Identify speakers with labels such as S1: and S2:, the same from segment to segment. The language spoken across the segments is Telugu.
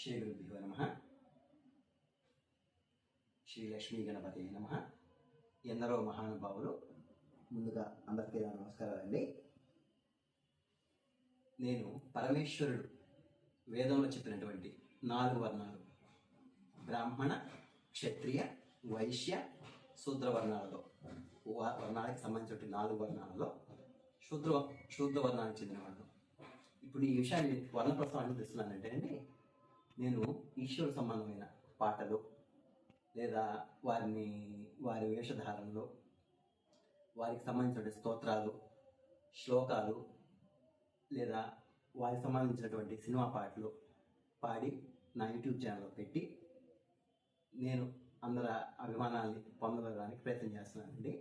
S1: శ్రీ గురుభ్యో నమ. శ్రీ లక్ష్మీ గణపతి నమ. ఎందరో మహానుభావులు, ముందుగా అందరికీ నమస్కారాలండి. నేను పరమేశ్వరుడు వేదంలో చెప్పినటువంటి 4 వర్ణాలు, బ్రాహ్మణ, క్షత్రియ, వైశ్య, శూద్ర వర్ణాలలో వర్ణాలకు సంబంధించిన 4 వర్ణాలలో శూద్ర వర్ణానికి చెందినవాడు. ఇప్పుడు ఈ విషయాన్ని వర్ణప్రస్థం అని తెస్తున్నానంటే అండి, నేను ఈశ్వర సంబంధమైన పాటలు లేదా వారి వేషధారణలో వారికి సంబంధించిన స్తోత్రాలు, శ్లోకాలు లేదా వారికి సంబంధించినటువంటి సినిమా పాటలు పాడి నా యూట్యూబ్ ఛానల్లో పెట్టి నేను అందరి అభిమానాన్ని పొందడానికి ప్రయత్నం చేస్తున్నానండి.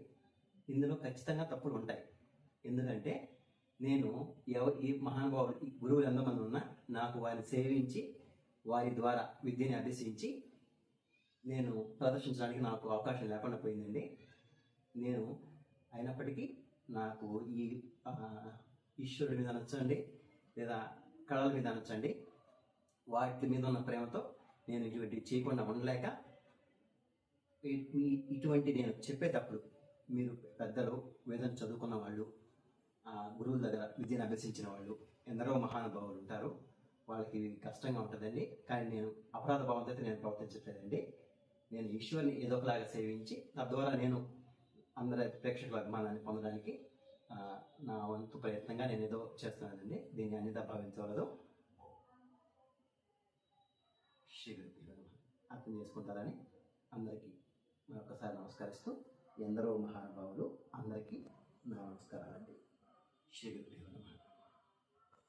S1: ఇందులో ఖచ్చితంగా తప్పులు ఉంటాయి. ఎందుకంటే నేను ఈ మహానుభావులు గురువులు ఎంతమంది ఉన్నా నాకు వారిని సేవించి వారి ద్వారా విద్యని అభ్యసించి నేను ప్రదర్శించడానికి నాకు అవకాశం లేకుండా పోయిందండి. నేను అయినప్పటికీ నాకు ఈ ఈశ్వరుడి మీద అనొచ్చండి లేదా కళల మీద అనొచ్చండి, వాటి మీద ఉన్న ప్రేమతో నేను ఇటువంటి చేయకుండా ఉండలేక ఇటువంటి నేను చెప్పేటప్పుడు మీరు పెద్దలు, వేదం చదువుకున్న వాళ్ళు, గురువుల దగ్గర విద్యను అభ్యసించిన వాళ్ళు ఎందరో మహానుభావులు ఉంటారు. వాళ్ళకి కష్టంగా ఉంటుందండి. కానీ నేను అపరాధ భావంతో అయితే నేను ప్రవర్తించట్లేదండి. నేను ఈశ్వరుని ఏదో ఒకలాగా సేవించి తద్వారా నేను అందరి ప్రేక్షకుల అభిమానాన్ని పొందడానికి నా వంతు ప్రయత్నంగా నేను ఏదో చేస్తున్నానండి. దీన్ని అన్నిదా భావించవలదు. అర్థం చేసుకుంటారని అందరికీ మరొకసారి నమస్కరిస్తూ, ఎందరో మహానుభావులు అందరికీ నా నమస్కారాలండి. శ్రీ గురుదేవ నమః.